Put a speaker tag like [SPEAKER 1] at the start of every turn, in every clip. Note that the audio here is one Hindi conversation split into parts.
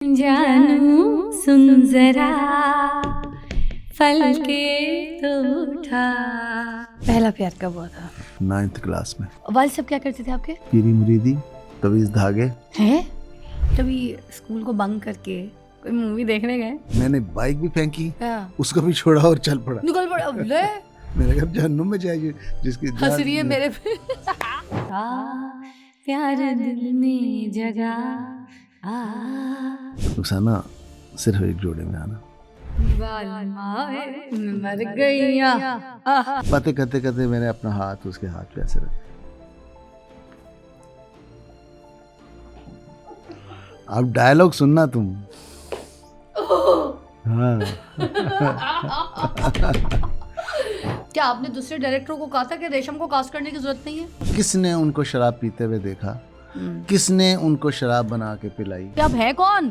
[SPEAKER 1] जानू सुन जरा फल के तो उठा। पहला प्यार कब हुआ था?
[SPEAKER 2] 9th क्लास में।
[SPEAKER 1] वालिद साहब क्या करते थे आपके?
[SPEAKER 2] पीरी मुरीदी, तवीज़ धागे।
[SPEAKER 1] हैं? कभी स्कूल को बंक करके कोई मूवी देखने गए?
[SPEAKER 2] मैंने बाइक भी फेंकी,
[SPEAKER 1] हाँ।
[SPEAKER 2] उसको भी छोड़ा और चल पड़ा।
[SPEAKER 1] निकल पड़ा। ले
[SPEAKER 2] मेरे घर जहन्नुम में जाएगी जिसकी
[SPEAKER 1] हंस रही है मेरे पे। प्यार दिल में जगा।
[SPEAKER 2] रुखसाना सिर्फ एक जोड़े में आना।
[SPEAKER 1] मर गईया।
[SPEAKER 2] बातें करते करते मैंने अपना हाथ उसके हाथ पे ऐसे रखा। अब डायलॉग सुनना तुम। हाँ।
[SPEAKER 1] क्या आपने दूसरे डायरेक्टरों को कहा था कि रेशम को कास्ट करने की जरूरत नहीं है?
[SPEAKER 2] किसने उनको शराब पीते हुए देखा? किसने उनको शराब बना के पिलाई?
[SPEAKER 1] आप है कौन?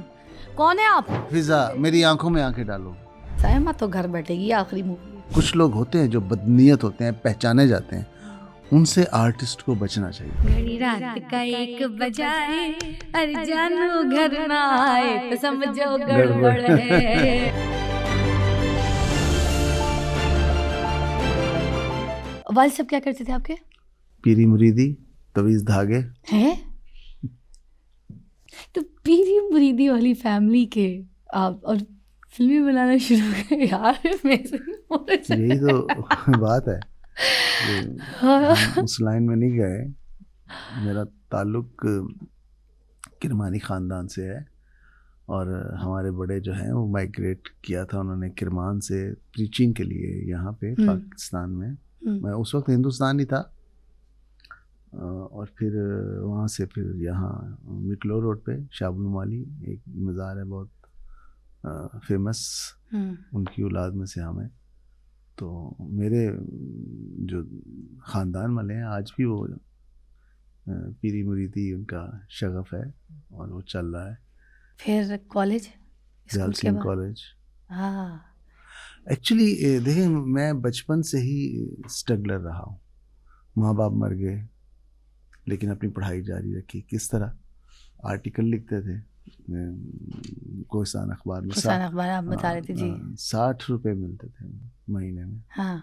[SPEAKER 1] कौन है आप?
[SPEAKER 2] फिजा, मेरी आंखों में आंखें डालो।
[SPEAKER 1] सायमा तो घर बैठेगी, आखिरी मूवी।
[SPEAKER 2] कुछ लोग होते हैं जो बदनीयत होते हैं, पहचाने जाते हैं, उनसे आर्टिस्ट को बचना चाहिए।
[SPEAKER 1] घड़ी रात का 1 बजाए, अरे जानू घर ना आए तो समझो गड़बड़ है। वालिद साहब क्या करते थे आपके?
[SPEAKER 2] पीरी मुरीदी, तवीज़ धागे।
[SPEAKER 1] हैं? तो पीरी मुरीदी वाली फैमिली के आप और फिल्में बनाना शुरू करें यार।
[SPEAKER 2] यही तो बात है। हम उस लाइन में नहीं गए। मेरा ताल्लुक किरमानी ख़ानदान से है और हमारे बड़े जो हैं वो माइग्रेट किया था उन्होंने किरमान से प्रीचिंग के लिए यहाँ पे पाकिस्तान में। मैं उस वक्त हिंदुस्तान ही था और फिर वहाँ से फिर यहाँ मिकलो रोड पे शाबुल माली एक मज़ार है बहुत फेमस, उनकी औलाद में से हमें। तो मेरे जो ख़ानदान वाले हैं आज भी वो पीरी मुरीदी उनका शगफ है और वो चल रहा है।
[SPEAKER 1] फिर कॉलेज?
[SPEAKER 2] दयाल सिंह कॉलेज।
[SPEAKER 1] हाँ।
[SPEAKER 2] एक्चुअली देखें, मैं बचपन से ही स्ट्रगलर रहा हूँ। माँ बाप मर गए लेकिन अपनी पढ़ाई जारी रखी। किस तरह? आर्टिकल लिखते थे कोहिस्तान अखबार में।
[SPEAKER 1] कोहिस्तान अखबार आप बता रहे थे जी।
[SPEAKER 2] 60 रुपए मिलते थे महीने में।
[SPEAKER 1] हाँ।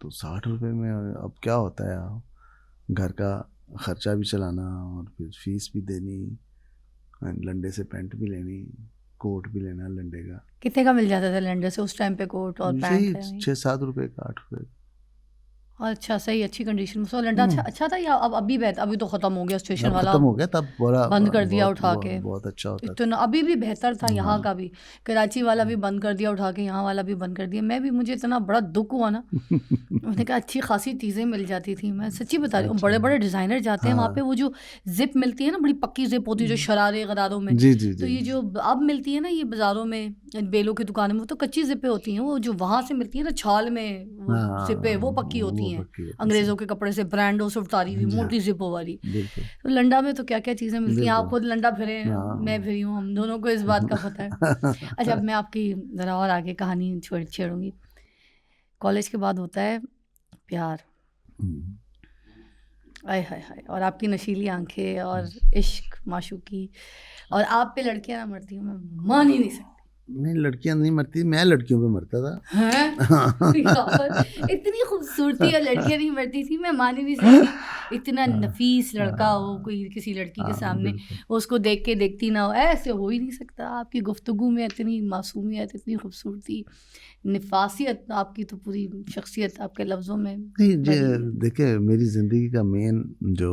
[SPEAKER 2] तो 60 रुपए में अब क्या होता है, घर का खर्चा भी चलाना और फिर फीस भी देनी, लंडे से पैंट भी लेनी, कोट भी लेना लंडे का।
[SPEAKER 1] कितने का मिल जाता था लंडे से उस टाइम पे कोट और पैंट?
[SPEAKER 2] 6-7 रुपए का, 8 रुपए।
[SPEAKER 1] अच्छा, सही, अच्छी कंडीशन में। लंडा अच्छा था या अब अभी बेहतर? अभी तो खत्म हो गया स्टेशन वाला,
[SPEAKER 2] खत्म हो गया, तब बड़ा
[SPEAKER 1] बंद कर दिया उठा के।
[SPEAKER 2] बहुत अच्छा होता
[SPEAKER 1] था। अभी भी बेहतर था यहाँ का भी। कराची वाला भी बंद कर दिया उठा के, यहाँ वाला भी बंद कर दिया। मैं भी, मुझे इतना बड़ा दुख हुआ ना। मैंने कहा अच्छी खासी चीज़ें मिल जाती थी। मैं सच्ची बता रही हूँ, बड़े बड़े डिज़ाइनर जाते हैं वहाँ पे, वो जो जिप मिलती है ना, बड़ी पक्की जिप होती है जो शरारे गरारों में।
[SPEAKER 2] जी जी
[SPEAKER 1] तो ये जो अब मिलती है ना ये बाज़ारों में, बेलों की दुकानों में, वो तो कच्ची जिपें होती हैं। वो जो वहाँ से मिलती है ना छाल में जिपें, वो पक्की होती हैं। अंग्रेज़ों के कपड़े से ब्रांडों से उतारी हुई मोटी जिपों वाली। तो लंडा में तो क्या क्या चीज़ें मिलती हैं। आप खुद लंडा फिरे, मैं फिरी हूँ, हम दोनों को इस बात का पता है। अच्छा, अब मैं आपकी ज़रा और आगे कहानी छेड़ूंगी। कॉलेज के बाद होता है प्यार। आय हाय हाय। और आपकी नशीली आंखें और इश्क माशूकी, और आप पे लड़कियां ना मरती हूँ, मैं मान ही नहीं सकती।
[SPEAKER 2] नहीं, लड़कियां नहीं मरती, मैं लड़कियों पे मरता था।
[SPEAKER 1] इतनी खूबसूरती है, लड़कियां नहीं मरती थी, मैं मान ही नहीं सकती। इतना नफीस लड़का हो कोई किसी लड़की के सामने, उसको देख के देखती ना हो, ऐसे हो ही नहीं सकता। आपकी गुफ्तगू में इतनी मासूमियत, इतनी खूबसूरती, निफासियत, आपकी तो पूरी शख्सियत आपके लफ्ज़ों में।
[SPEAKER 2] नहीं, देखिए, मेरी ज़िंदगी का मेन जो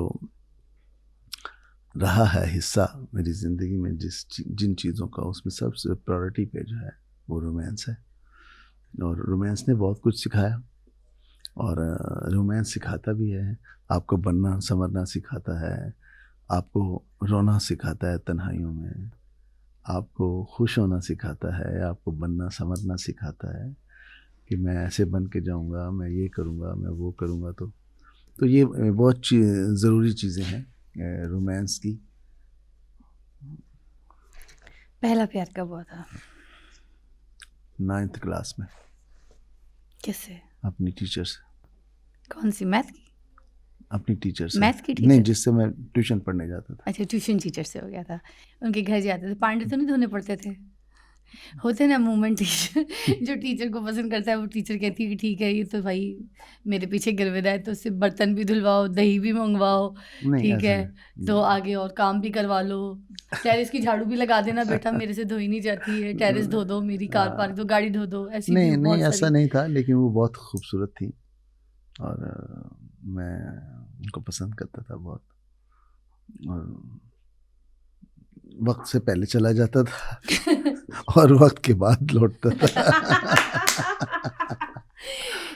[SPEAKER 2] रहा है हिस्सा मेरी ज़िंदगी में, जिन चीज़ों का, उसमें सबसे प्रायोरिटी पे जो है वो रोमांस है। और रोमांस ने बहुत कुछ सिखाया और रोमांस सिखाता भी है। आपको बनना संवरना सिखाता है, आपको रोना सिखाता है तन्हाइयों में, आपको खुश होना सिखाता है, आपको बनना संवरना सिखाता है कि मैं ऐसे बन के जाऊंगा, मैं ये करूंगा, मैं वो करूंगा। तो ये बहुत ज़रूरी चीज़ें हैं रोमांस की।
[SPEAKER 1] पहला प्यार कब हुआ था?
[SPEAKER 2] 9th क्लास में।
[SPEAKER 1] किससे?
[SPEAKER 2] अपनी टीचर से।
[SPEAKER 1] कौन सी, मैथ की?
[SPEAKER 2] अपनी टीचर से।
[SPEAKER 1] मैथ्स की टीचर?
[SPEAKER 2] नहीं, जिससे मैं ट्यूशन पढ़ने जाता था।
[SPEAKER 1] अच्छा, ट्यूशन टीचर से हो गया था। उनके घर जाते थे, पांडे तो नहीं धोने पड़ते थे? होते ना मूवमेंट टीचर, जो टीचर को पसंद करता है वो टीचर कहती है कि ठीक है ये तो भाई मेरे पीछे गिरवेदा है, तो उससे बर्तन भी धुलवाओ, दही भी मंगवाओ,
[SPEAKER 2] नहीं,
[SPEAKER 1] ठीक
[SPEAKER 2] ऐसे
[SPEAKER 1] है,
[SPEAKER 2] नहीं।
[SPEAKER 1] तो आगे और काम भी करवा लो, टेरेस की झाड़ू भी लगा देना बेटा, मेरे से धोई नहीं जाती है, टेरेस धो दो, मेरी कार पार्क दो, गाड़ी धो दो, ऐसी भी
[SPEAKER 2] नहीं,
[SPEAKER 1] बहुत
[SPEAKER 2] ऐसा
[SPEAKER 1] सारी।
[SPEAKER 2] नहीं था, लेकिन वो बहुत खूबसूरत थी और मैं उनको पसंद करता था बहुत, और वक्त से पहले चला जाता था और वक्त के बाद लौटता था।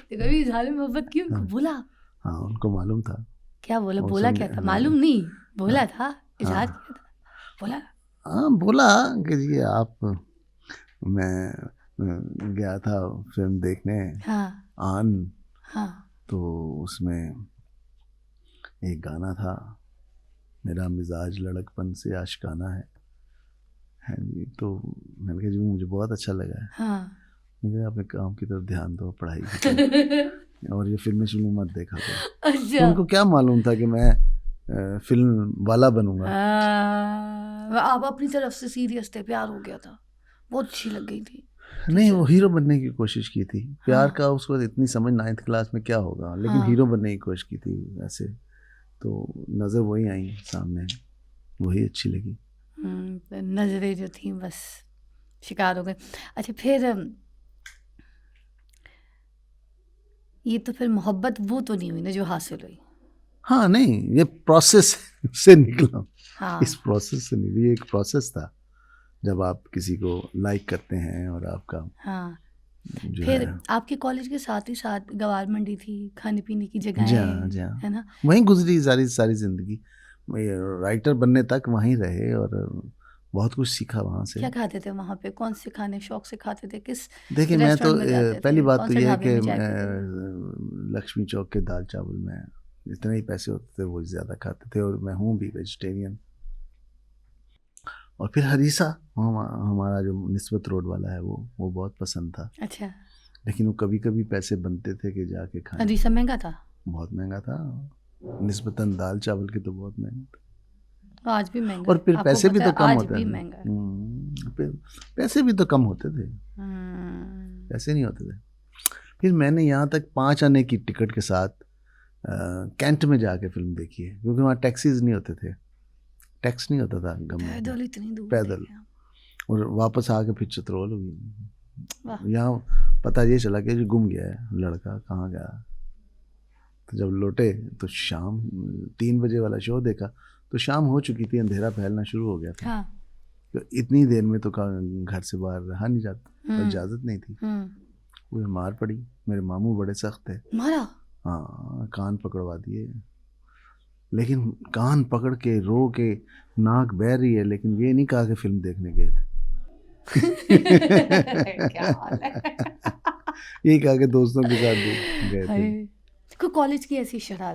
[SPEAKER 1] तो कभी इजहार मोहब्बत की उनको बोला?
[SPEAKER 2] हाँ, उनको मालूम था।
[SPEAKER 1] क्या बोला?
[SPEAKER 2] वो
[SPEAKER 1] बोला क्या था? मालूम नहीं, बोला था, इजहार
[SPEAKER 2] हाँ,
[SPEAKER 1] किया था, बोला?
[SPEAKER 2] हाँ, बोला कि जी आप, मैं गया था फिल्म देखने,
[SPEAKER 1] हाँ
[SPEAKER 2] आन,
[SPEAKER 1] हाँ
[SPEAKER 2] तो उसमें एक गाना था, मेरा मिजाज लड़कपन से आशिकाना है जी। तो मैंने कहा जी मुझे बहुत अच्छा लगा है।
[SPEAKER 1] हाँ।
[SPEAKER 2] मुझे अपने काम की तरफ ध्यान दो, पढ़ाई की तरफ, और ये फिल्में मत देखा करो। तो
[SPEAKER 1] अच्छा।
[SPEAKER 2] उनको क्या मालूम था कि मैं फिल्म वाला बनूंगा।
[SPEAKER 1] आप अपनी तरफ से सीरियस थे, प्यार हो गया था, बहुत अच्छी लग गई थी।
[SPEAKER 2] नहीं, वो हीरो बनने की कोशिश की थी। प्यार
[SPEAKER 1] हाँ।
[SPEAKER 2] का उसको इतनी समझ 9th क्लास में क्या होगा, लेकिन
[SPEAKER 1] हाँ।
[SPEAKER 2] हीरो बनने की कोशिश की थी वैसे। तो नज़र वही आई सामने, वही अच्छी लगी।
[SPEAKER 1] नजरें जो थी बस शिकार हो गए। अच्छा, फिर ये तो फिर मोहब्बत वो तो नहीं हुई ना जो हासिल हुई?
[SPEAKER 2] हाँ, नहीं, ये प्रोसेस से निकला।
[SPEAKER 1] हाँ।
[SPEAKER 2] इस प्रोसेस से निकली, ये एक प्रोसेस था जब आप किसी को लाइक करते हैं और आपका
[SPEAKER 1] हाँ।
[SPEAKER 2] जो
[SPEAKER 1] फिर
[SPEAKER 2] है,
[SPEAKER 1] आपके कॉलेज के साथ ही साथ गवार मंडी थी, खाने पीने की
[SPEAKER 2] जी
[SPEAKER 1] जगहें,
[SPEAKER 2] हाँ,
[SPEAKER 1] है ना?
[SPEAKER 2] वहीं गुजरी सारी जिंदगी। राइटर बनने तक वहीं रहे और बहुत कुछ सीखा वहाँ से।
[SPEAKER 1] क्या खाते थे वहाँ पे? कौन से खाने शौक से खाते थे? किस
[SPEAKER 2] देखिए, मैं तो
[SPEAKER 1] रेस्टोरेंट में जाते
[SPEAKER 2] पहली
[SPEAKER 1] थे?
[SPEAKER 2] बात
[SPEAKER 1] कौन
[SPEAKER 2] तो
[SPEAKER 1] से
[SPEAKER 2] यह है
[SPEAKER 1] ढाबे
[SPEAKER 2] कि
[SPEAKER 1] में जाते थे?
[SPEAKER 2] लक्ष्मी चौक के दाल चावल में जितने ही पैसे होते थे वो ज़्यादा खाते थे, और मैं हूँ भी वेजिटेरियन। और फिर हरीसा, हमारा जो निस्बत रोड वाला है, वो बहुत पसंद था।
[SPEAKER 1] अच्छा।
[SPEAKER 2] लेकिन वो कभी कभी पैसे बनते थे कि जाके खाएं।
[SPEAKER 1] हरीसा महंगा था?
[SPEAKER 2] बहुत महंगा था, निस्बतन दाल चावल के तो बहुत महंगा था।
[SPEAKER 1] आज भी महंगा
[SPEAKER 2] और
[SPEAKER 1] है,
[SPEAKER 2] फिर
[SPEAKER 1] आपको
[SPEAKER 2] पैसे भी
[SPEAKER 1] पता
[SPEAKER 2] तो
[SPEAKER 1] है,
[SPEAKER 2] कम
[SPEAKER 1] आज
[SPEAKER 2] होते
[SPEAKER 1] भी
[SPEAKER 2] थे।
[SPEAKER 1] महंगा है।
[SPEAKER 2] पैसे भी तो कम होते थे, पैसे नहीं होते थे। फिर मैंने यहाँ तक 5 आने की टिकट के साथ कैंट में जाके फिल्म देखी है, क्योंकि वहाँ टैक्सीज नहीं होते थे, टैक्स नहीं होता था गवर्नमेंट में।
[SPEAKER 1] पैदल इतनी दूर
[SPEAKER 2] पैदल,
[SPEAKER 1] थे आप?
[SPEAKER 2] और वापस आके फिर चतरोल
[SPEAKER 1] वाह।
[SPEAKER 2] हुई। यहाँ पता ये चला कि जो गुम गया है लड़का, कहाँ गया। तो जब लौटे तो शाम 3 बजे वाला शो देखा तो शाम हो चुकी थी, अंधेरा फैलना शुरू हो गया था।
[SPEAKER 1] हाँ।
[SPEAKER 2] तो इतनी देर में तो घर से बाहर रहा नहीं जाता, इजाज़त नहीं थी। वो मार पड़ी, मेरे मामू बड़े सख्त थे।
[SPEAKER 1] मारा?
[SPEAKER 2] हाँ, कान पकड़वा दिए, लेकिन कान पकड़ के रो के नाक बह रही है, लेकिन ये नहीं कहा कि फिल्म देखने गए थे।
[SPEAKER 1] क्या हाल है।
[SPEAKER 2] यही कहा कि दोस्तों के साथ गए थे।
[SPEAKER 1] कॉलेज की ऐसी शरारत